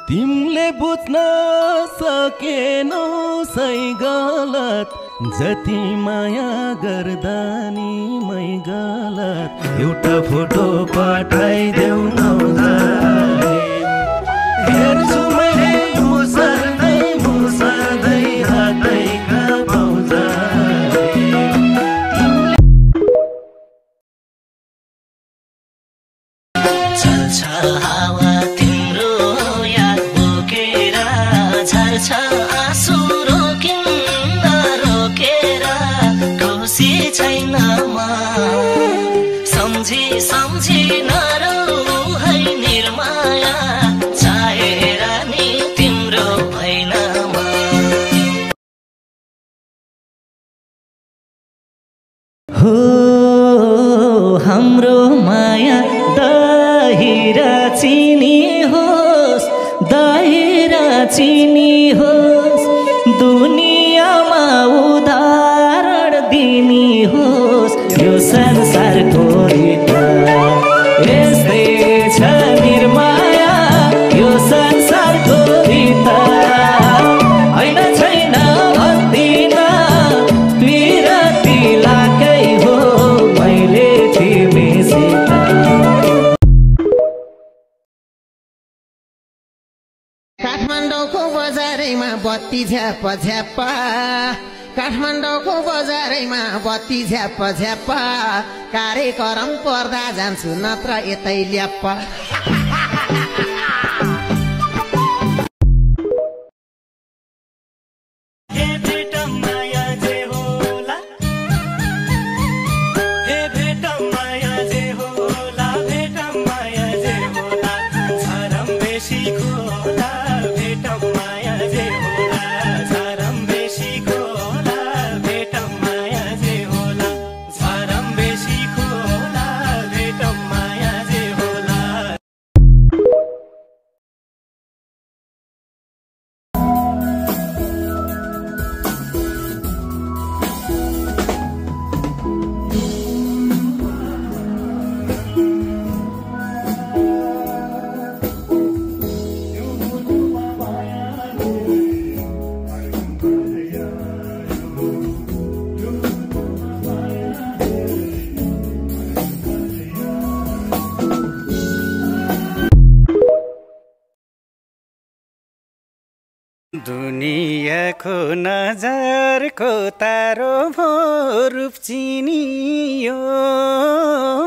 तिमीले बुझ्न सकेनौ सही गलत जति माया गर्दा नि मै गलत एउटा फोटो पठाइदेऊ न हेर्छु मैले मुसर्दै हातैका पाउँदा चल्छ हावा तिम्रो याद बोकेर झर्छ आँसु रोकिँदा रोकेर खुसी छैन म सम्झी नरौ है निर्माया चाहेर नि तिम्रो भएन म हो हाम्रो माया दही र चिनी होस् दुनियाँमा उदाहरण दिने होस् यो संसारको रीत यस्तै छ निर्माया यो संसारको रीत हैन छैन भन्दिन पिरती लाकै हो मैले तिमीसित काठमाडौँको बजारैमा बत्ती झ्याप झ्याप काठमाडौँको बजारैमा बत्ती झ्याप झ्याप कार्यक्रम पर्दा जान्छु नत्र यतै ल्याप्प दुनियाँको नजरको तारो भो रूप चिनियो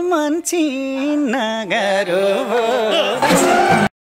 मन चिन्न गाह्रो भो